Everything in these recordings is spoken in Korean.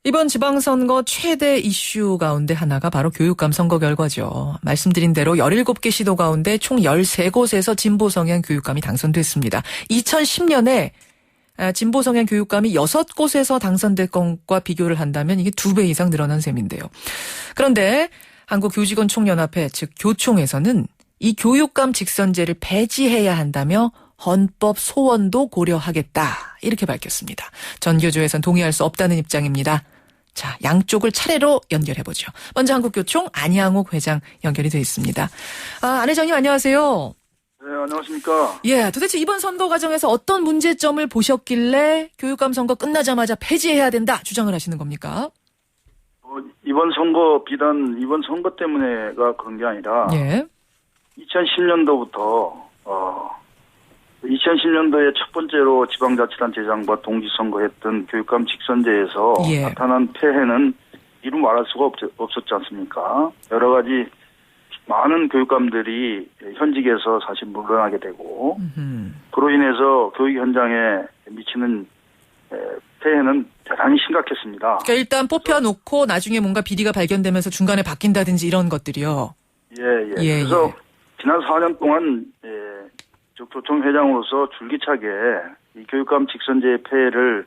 이번 지방선거 최대 이슈 가운데 하나가 바로 교육감 선거 결과죠. 말씀드린 대로 17개 시도 가운데 총 13곳에서 진보 성향 교육감이 당선됐습니다. 2010년에 진보 성향 교육감이 6곳에서 당선될 것과 비교를 한다면 이게 2배 이상 늘어난 셈인데요. 그런데 한국교직원총연합회 즉 교총에서는 이 교육감 직선제를 폐지해야 한다며 헌법 소원도 고려하겠다 이렇게 밝혔습니다. 전교조에선 동의할 수 없다는 입장입니다. 자, 양쪽을 차례로 연결해보죠. 먼저 한국교총 안양옥 회장 연결이 되어 있습니다. 안 회장님 안녕하세요. 네, 안녕하십니까. 예, 도대체 이번 선거 과정에서 어떤 문제점을 보셨길래 교육감 선거 끝나자마자 폐지해야 된다 주장을 하시는 겁니까? 이번 선거 비단 이번 선거 때문에가 그런 게 아니라 예. 2010년도부터 2010년도에 첫 번째로 지방자치단체장과 동지선거했던 교육감 직선제에서 예. 나타난 폐해는 이루 말할 수가 없었지 않습니까? 여러 가지 많은 교육감들이 현직에서 사실 물러나게 되고 그로 인해서 교육 현장에 미치는 폐해는 대단히 심각했습니다. 그러니까 일단 뽑혀놓고 나중에 뭔가 비리가 발견되면서 중간에 바뀐다든지 이런 것들이요. 예. 예, 그래서 예. 지난 4년 동안 교총 회장으로서 줄기차게 이 교육감 직선제의 폐해를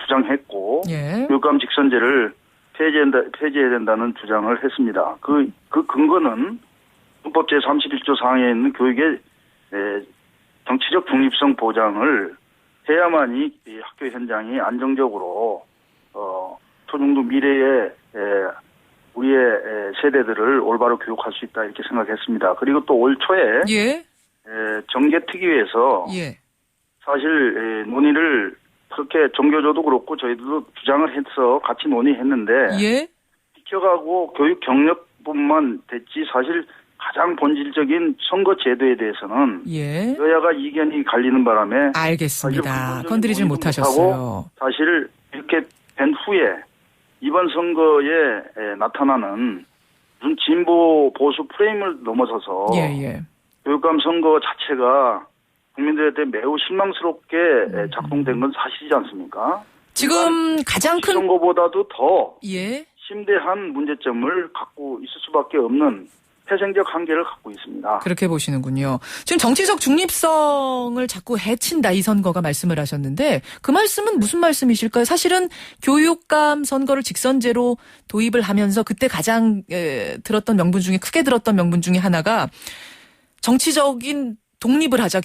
주장했고 예. 교육감 직선제를 폐지해야 된다는 주장을 했습니다. 그 근거는 헌법 제31조 상에 있는 교육의 정치적 중립성 보장을 해야만이 이 학교 현장이 안정적으로 초중등 미래의 우리의 세대들을 올바로 교육할 수 있다 이렇게 생각했습니다. 그리고 또 올 초에 예. 정개특위에서 예. 사실 논의를 그렇게 정교조도 그렇고 저희도 주장을 해서 같이 논의했는데 예. 비켜가고 교육 경력뿐만 됐지 사실 가장 본질적인 선거 제도에 대해서는 예. 여야가 이견이 갈리는 바람에 알겠습니다. 건드리질 못하셨어요. 사실 이렇게 된 후에 이번 선거에 나타나는 무슨 진보 보수 프레임을 넘어서서 예. 교육감 선거 자체가 국민들한테 매우 실망스럽게 작동된 건 사실이지 않습니까? 지금 가장 큰 선거보다도 더 예. 심대한 문제점을 갖고 있을 수밖에 없는 태생적 한계를 갖고 있습니다. 그렇게 보시는군요. 지금 정치적 중립성을 자꾸 해친다 이 선거가 말씀을 하셨는데 그 말씀은 무슨 말씀이실까요? 사실은 교육감 선거를 직선제로 도입을 하면서 그때 가장 크게 들었던 명분 중에 하나가 정치적인 독립을 하자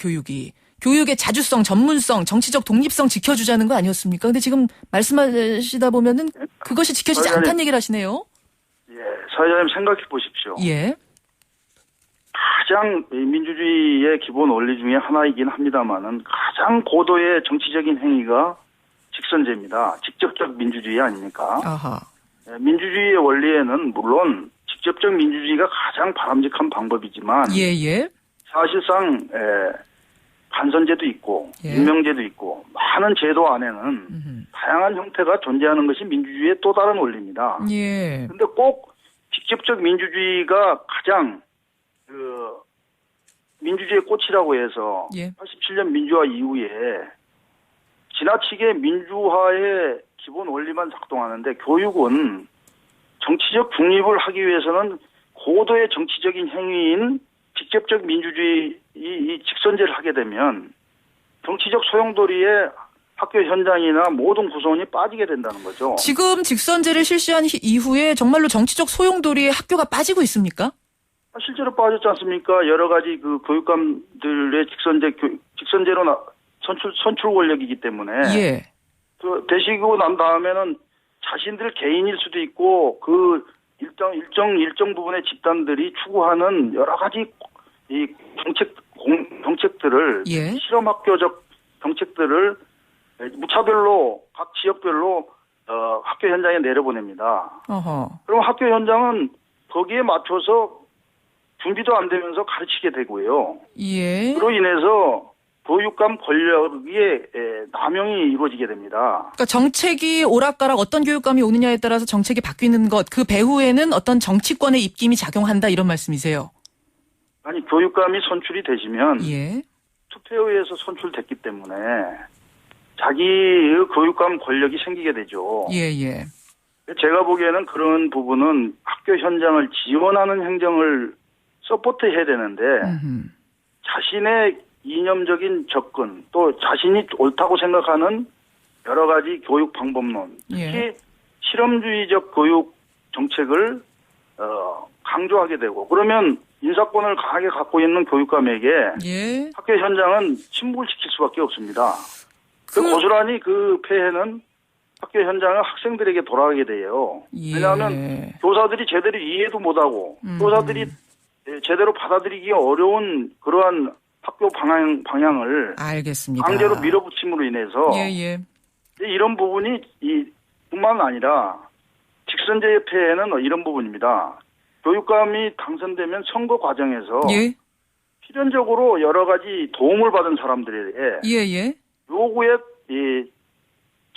교육의 자주성, 전문성, 정치적 독립성 지켜주자는 거 아니었습니까? 근데 지금 말씀하시다 보면은 그것이 지켜지지 않다는 얘기를 하시네요. 예, 사회자님 생각해 보십시오. 예. 가장 민주주의의 기본 원리 중에 하나이긴 합니다만은 가장 고도의 정치적인 행위가 직선제입니다. 직접적 민주주의 아닙니까? 아하. 민주주의의 원리에는 물론 직접적 민주주의가 가장 바람직한 방법이지만 예. 사실상 간선제도 있고 예. 임명제도 있고 많은 제도 안에는 다양한 형태가 존재하는 것이 민주주의의 또 다른 원리입니다. 예. 그런데 꼭 직접적 민주주의가 가장 민주주의의 꽃이라고 해서 예. 87년 민주화 이후에 지나치게 민주화의 기본 원리만 작동하는데 교육은 정치적 중립을 하기 위해서는 고도의 정치적인 행위인 직접적 민주주의 이 직선제를 하게 되면 정치적 소용돌이에 학교 현장이나 모든 구성원이 빠지게 된다는 거죠. 지금 직선제를 실시한 이후에 정말로 정치적 소용돌이에 학교가 빠지고 있습니까? 실제로 빠졌지 않습니까? 여러 가지 그 교육감들의 직선제로 선출 권력이기 때문에. 예. 되시고 난 다음에는 자신들 개인일 수도 있고 그 일정 부분의 집단들이 추구하는 여러 가지 이 정책들을 예. 실험학교적 정책들을 무차별로 각 지역별로 학교 현장에 내려보냅니다. 어허. 그럼 학교 현장은 거기에 맞춰서 준비도 안 되면서 가르치게 되고요. 예. 그로 인해서 교육감 권력의 남용이 이루어지게 됩니다. 그러니까 정책이 오락가락 어떤 교육감이 오느냐에 따라서 정책이 바뀌는 것, 그 배후에는 어떤 정치권의 입김이 작용한다 이런 말씀이세요? 아니 교육감이 선출이 되시면 예. 투표에 의해서 선출됐기 때문에 자기의 교육감 권력이 생기게 되죠. 예, 예. 제가 보기에는 그런 부분은 학교 현장을 지원하는 행정을 서포트해야 되는데 자신의 이념적인 접근 또 자신이 옳다고 생각하는 여러 가지 교육 방법론 특히 예. 실험주의적 교육 정책을 강조하게 되고 그러면 인사권을 강하게 갖고 있는 교육감에게 예. 학교 현장은 침묵시킬 수밖에 없습니다. 고스란히 그 폐해는 학교 현장은 학생들에게 돌아가게 돼요. 예. 왜냐하면 교사들이 제대로 이해도 못하고 교사들이 제대로 받아들이기 어려운 그러한 학교 방향을 알겠습니다. 강제로 밀어붙임으로 인해서 예, 예. 이런 부분이 뿐만 아니라 직선제의 폐해는 이런 부분입니다. 교육감이 당선되면 선거 과정에서 예. 필연적으로 여러 가지 도움을 받은 사람들에게 예, 예. 요구에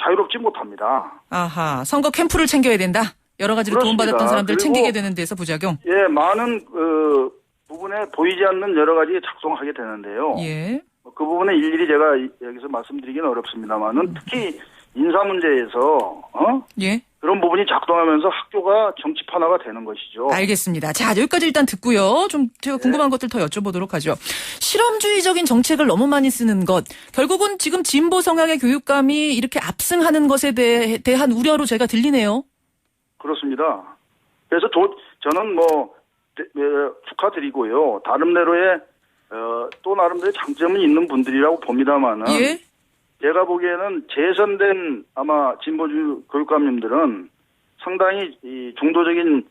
자유롭지 못합니다. 아하, 선거 캠프를 챙겨야 된다. 여러 가지로 그렇습니다. 도움받았던 사람들 그리고 챙기게 되는 데서 부작용. 예, 많은 부분에 보이지 않는 여러 가지 작동하게 되는데요. 예. 그 부분에 일일이 제가 여기서 말씀드리기는 어렵습니다만은 특히 인사 문제에서 예. 그런 부분이 작동하면서 학교가 정치판화가 되는 것이죠. 알겠습니다. 자, 여기까지 일단 듣고요. 좀 제가 궁금한 것들 더 여쭤보도록 하죠. 실험주의적인 정책을 너무 많이 쓰는 것. 결국은 지금 진보 성향의 교육감이 이렇게 압승하는 것에 대한 우려로 제가 들리네요. 그렇습니다. 그래서 저는 축하드리고요. 나름대로의 또 나름대로 장점이 있는 분들이라고 봅니다만은 예. 제가 보기에는 재선된 아마 진보주 교육감님들은 상당히 이 중도적인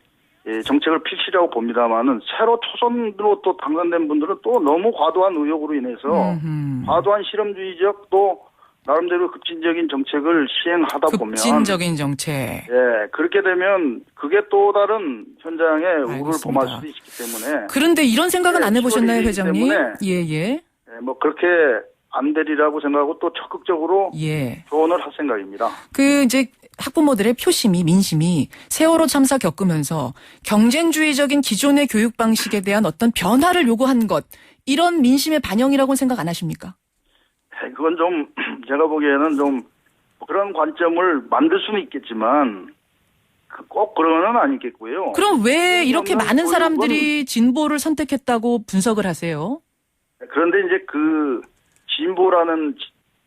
정책을 필시라고 봅니다만은 새로 초선으로 또 당선된 분들은 또 너무 과도한 의욕으로 인해서 과도한 실험주의적 또 나름대로 급진적인 정책을 시행하다 보면 급진적인 정책. 예, 그렇게 되면 그게 또 다른 현장에 우를 알겠습니다. 범할 수도 있기 때문에 그런데 이런 생각은 안 해보셨나요, 회장님? 때문에 예, 예. 그렇게 안 되리라고 생각하고 또 적극적으로 예. 조언을 할 생각입니다. 이제 학부모들의 표심이, 민심이 세월호 참사 겪으면서 경쟁주의적인 기존의 교육 방식에 대한 어떤 변화를 요구한 것, 이런 민심의 반영이라고는 생각 안 하십니까? 그건 좀 제가 보기에는 좀 그런 관점을 만들 수는 있겠지만 꼭 그런 건 아니겠고요. 그럼 왜 이렇게 많은 교육은 사람들이 진보를 선택했다고 분석을 하세요? 그런데 이제 그 진보라는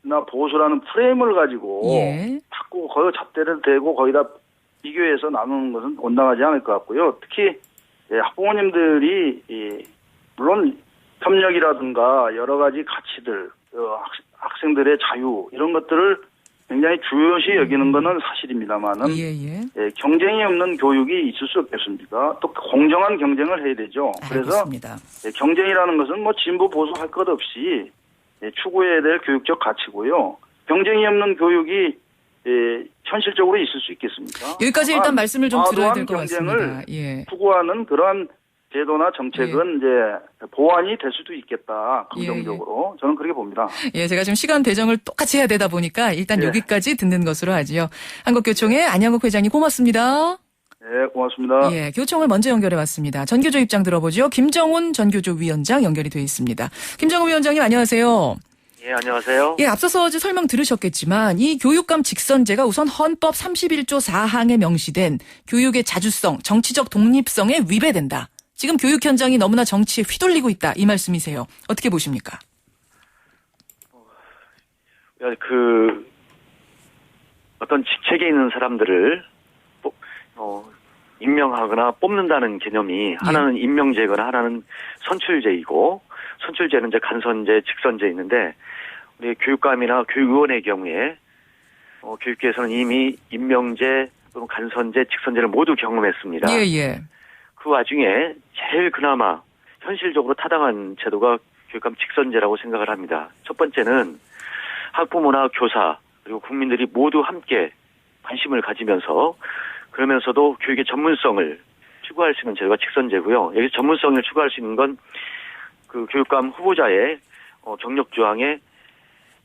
나 보수라는 프레임을 가지고 예. 자꾸 거의 잣대를 대고 거기다 비교해서 나누는 것은 온당하지 않을 것 같고요. 특히 학부모님들이 물론 협력이라든가 여러 가지 가치들, 학생들의 자유 이런 것들을 굉장히 중요시 여기는 것은 사실입니다만은 경쟁이 없는 교육이 있을 수 없겠습니까? 또 공정한 경쟁을 해야 되죠. 알겠습니다. 그래서 경쟁이라는 것은 진보 보수 할 것 없이 추구해야 될 교육적 가치고요. 경쟁이 없는 교육이 현실적으로 있을 수 있겠습니까? 여기까지 일단 말씀을 좀 드려야 될 것 경쟁을 같습니다. 예. 추구하는 그러한 제도나 정책은 이제 보완이 될 수도 있겠다. 긍정적으로. 저는 그렇게 봅니다. 예, 제가 지금 시간 배정을 똑같이 해야 되다 보니까 일단 여기까지 듣는 것으로 하지요. 한국교총의 안양국 회장님 고맙습니다. 네, 고맙습니다. 예, 교총을 먼저 연결해 봤습니다. 전교조 입장 들어보죠. 김정훈 전교조 위원장 연결이 되어 있습니다. 김정훈 위원장님 안녕하세요. 예, 안녕하세요. 예, 앞서서 이제 설명 들으셨겠지만 이 교육감 직선제가 우선 헌법 31조 4항에 명시된 교육의 자주성, 정치적 독립성에 위배된다. 지금 교육 현장이 너무나 정치에 휘둘리고 있다. 이 말씀이세요. 어떻게 보십니까? 어떤 직책에 있는 사람들을 임명하거나 뽑는다는 개념이 하나는 임명제거나 하나는 선출제이고, 선출제는 이제 간선제, 직선제 있는데, 우리 교육감이나 교육위원의 경우에 교육계에서는 이미 임명제 또는 간선제, 직선제를 모두 경험했습니다. 예. 그 와중에 제일 그나마 현실적으로 타당한 제도가 교육감 직선제라고 생각을 합니다. 첫 번째는 학부모나 교사 그리고 국민들이 모두 함께 관심을 가지면서 그러면서도 교육의 전문성을 추구할 수 있는 제도가 직선제고요. 여기서 전문성을 추구할 수 있는 건 그 교육감 후보자의 경력 조항에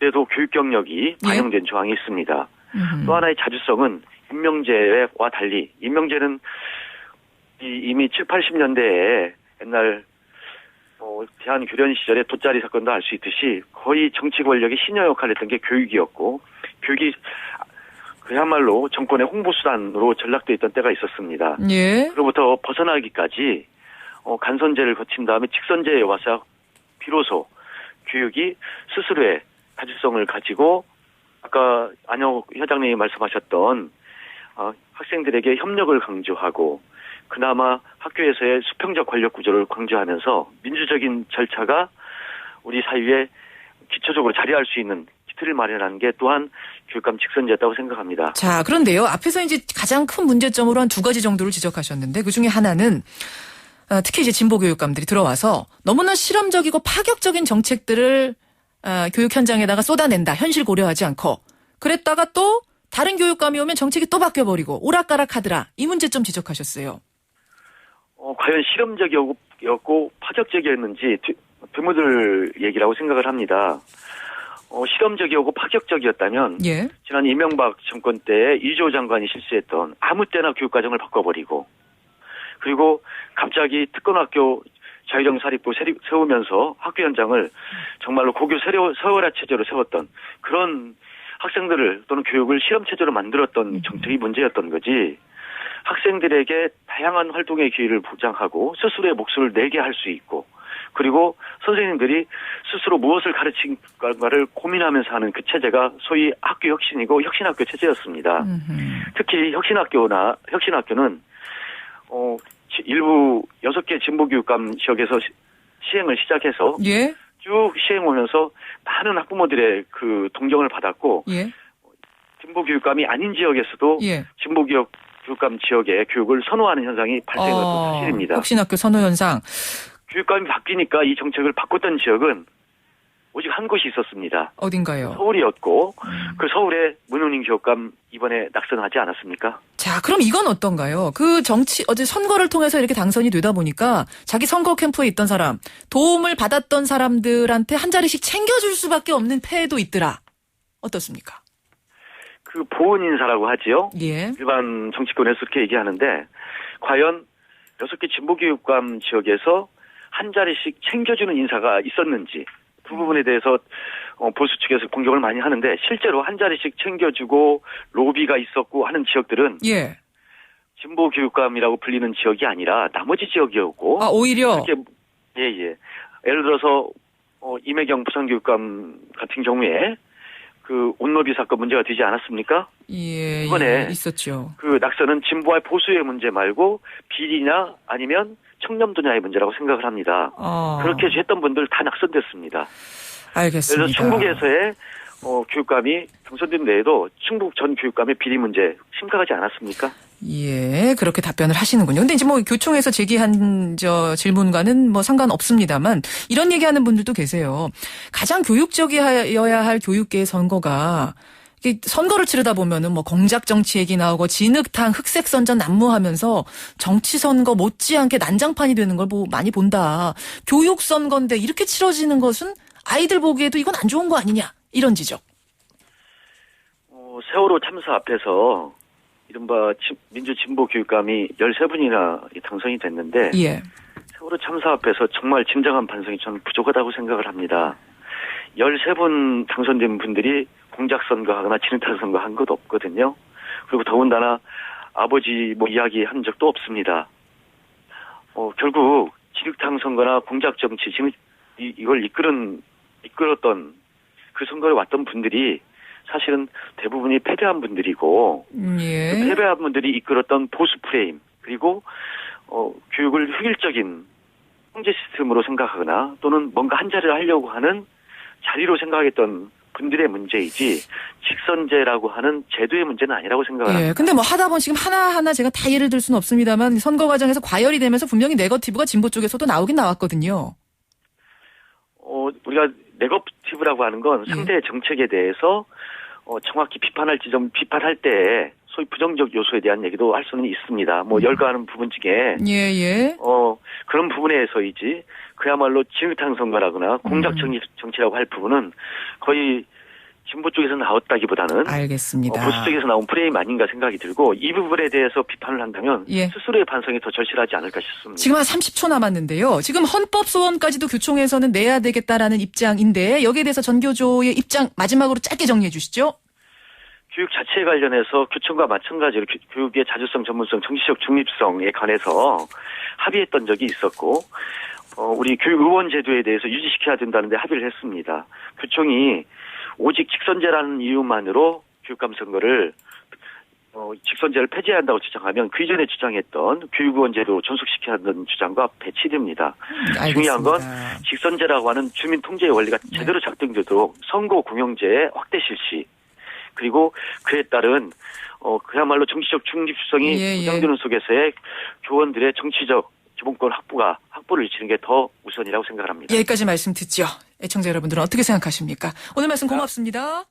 그래도 교육 경력이 반영된 조항이 있습니다. 또 하나의 자주성은 임명제와 달리 임명제는 이미 7, 80년대에 옛날 대한교련 시절의 돗자리 사건도 알 수 있듯이 거의 정치 권력의 신여 역할을 했던 게 교육이었고, 교육이 그야말로 정권의 홍보수단으로 전락돼 있던 때가 있었습니다. 예. 그로부터 벗어나기까지 간선제를 거친 다음에 직선제에 와서 비로소 교육이 스스로의 가치성을 가지고 아까 안혁 회장님이 말씀하셨던 학생들에게 협력을 강조하고 그나마 학교에서의 수평적 권력 구조를 강조하면서 민주적인 절차가 우리 사회에 기초적으로 자리할 수 있는 기틀을 마련하는 게 또한 교육감 직선제였다고 생각합니다. 자, 그런데요. 앞에서 이제 가장 큰 문제점으로 한 두 가지 정도를 지적하셨는데 그 중에 하나는 특히 이제 진보 교육감들이 들어와서 너무나 실험적이고 파격적인 정책들을 교육 현장에다가 쏟아낸다. 현실 고려하지 않고. 그랬다가 또 다른 교육감이 오면 정책이 또 바뀌어버리고 오락가락하더라. 이 문제점 지적하셨어요. 과연 실험적이었고 파격적이었는지 드무들 얘기라고 생각을 합니다. 실험적이고 파격적이었다면 예. 지난 이명박 정권 때 이조 장관이 실시했던 아무 때나 교육과정을 바꿔버리고 그리고 갑자기 특권학교 자율형 사립부 세우면서 학교 현장을 정말로 고교 서열화 체제로 세웠던 그런 학생들을 또는 교육을 실험 체제로 만들었던 정책이 문제였던 거지. 학생들에게 다양한 활동의 기회를 보장하고 스스로의 목소리를 내게 할 수 있고 그리고 선생님들이 스스로 무엇을 가르칠까를 고민하면서 하는 그 체제가 소위 학교 혁신이고 혁신학교 체제였습니다. 특히 혁신학교는 일부 6개 진보교육감 지역에서 시행을 시작해서 예. 쭉 시행오면서 많은 학부모들의 동경을 받았고 예. 진보교육감이 아닌 지역에서도 예. 진보교육감 지역의 교육을 선호하는 현상이 발생한 건 사실입니다. 혁신학교 선호 현상. 교육감이 바뀌니까 이 정책을 바꿨던 지역은 오직 한 곳이 있었습니다. 어딘가요? 서울이었고 그 서울에 문은인 교육감 이번에 낙선하지 않았습니까? 자, 그럼 이건 어떤가요? 어제 선거를 통해서 이렇게 당선이 되다 보니까 자기 선거 캠프에 있던 사람, 도움을 받았던 사람들한테 한 자리씩 챙겨줄 수밖에 없는 폐해도 있더라. 어떻습니까? 보은 인사라고 하지요. 예. 일반 정치권에서 그렇게 얘기하는데 과연 6개 진보교육감 지역에서 한 자리씩 챙겨주는 인사가 있었는지 그 부분에 대해서 보수 측에서 공격을 많이 하는데 실제로 한 자리씩 챙겨주고 로비가 있었고 하는 지역들은 예. 진보 교육감이라고 불리는 지역이 아니라 나머지 지역이었고 오히려 예예 예를 들어서 임혜경 부산교육감 같은 경우에 온로비 사건 문제가 되지 않았습니까? 예, 이번에 있었죠. 낙선은 진보와 보수의 문제 말고 비리나 아니면 청렴도냐의 문제라고 생각을 합니다. 그렇게 했던 분들 다 낙선됐습니다. 알겠습니다. 그래서 충북에서의 교육감이 당선된 데에도 충북 전 교육감의 비리 문제 심각하지 않았습니까? 예, 그렇게 답변을 하시는군요. 근데 이제 교총에서 제기한 질문과는 상관없습니다만 이런 얘기하는 분들도 계세요. 가장 교육적이어야 할 교육계의 선거가 선거를 치르다 보면은 공작 정치 얘기 나오고 진흙탕 흑색 선전 난무하면서 정치 선거 못지않게 난장판이 되는 걸 많이 본다. 교육 선거인데 이렇게 치러지는 것은 아이들 보기에도 이건 안 좋은 거 아니냐 이런 지적. 세월호 참사 앞에서 이른바 민주진보 교육감이 13분이나 당선이 됐는데 예. 세월호 참사 앞에서 정말 진정한 반성이 저는 부족하다고 생각을 합니다. 13분 당선된 분들이 공작선거하거나 진흙탕 선거 한 것도 없거든요. 그리고 더군다나 아버지 이야기 한 적도 없습니다. 결국 진흙탕 선거나 공작 정치 이걸 이끌었던 그 선거에 왔던 분들이 사실은 대부분이 패배한 분들이고 예. 그 패배한 분들이 이끌었던 보수 프레임 그리고 교육을 획일적인 통제 시스템으로 생각하거나 또는 뭔가 한 자리를 하려고 하는 자리로 생각했던 분들의 문제이지 직선제라고 하는 제도의 문제는 아니라고 생각합니다. 예. 근데 하다 보면 지금 하나하나 제가 다 예를 들 수는 없습니다만 선거 과정에서 과열이 되면서 분명히 네거티브가 진보 쪽에서도 나오긴 나왔거든요. 우리가 네거티브라고 하는 건 상대의 정책에 대해서 정확히 비판할 때 소위 부정적 요소에 대한 얘기도 할 수는 있습니다. 열거하는 부분 중에 예. 그런 부분에서이지 그야말로 진흙탕 선거라거나 공작 정치라고 할 부분은 거의 진보 쪽에서 나왔다기보다는 알겠습니다. 보수 쪽에서 나온 프레임 아닌가 생각이 들고 이 부분에 대해서 비판을 한다면 예. 스스로의 반성이 더 절실하지 않을까 싶습니다. 지금 한 30초 남았는데요. 지금 헌법 소원까지도 교총에서는 내야 되겠다라는 입장인데 여기에 대해서 전교조의 입장 마지막으로 짧게 정리해 주시죠. 교육 자체에 관련해서 교총과 마찬가지로 교육의 자주성, 전문성, 정치적 중립성에 관해서 합의했던 적이 있었고 우리 교육 의원 제도에 대해서 유지시켜야 된다는데 합의를 했습니다. 교총이 오직 직선제라는 이유만으로 교육감 선거를 직선제를 폐지해야 한다고 주장하면 그 이전에 주장했던 교육의원 제도 존속시켜야 한다는 주장과 배치됩니다. 알겠습니다. 중요한 건 직선제라고 하는 주민 통제의 원리가 네. 제대로 작동되도록 선거 공영제의 확대 실시 그리고 그에 따른 그야말로 정치적 중립성이 예, 예. 보장되는 속에서의 교원들의 정치적 기본권 확보를 이치는 게 더 우선이라고 생각합니다. 여기까지 말씀 듣죠. 애청자 여러분들은 어떻게 생각하십니까? 오늘 말씀 고맙습니다.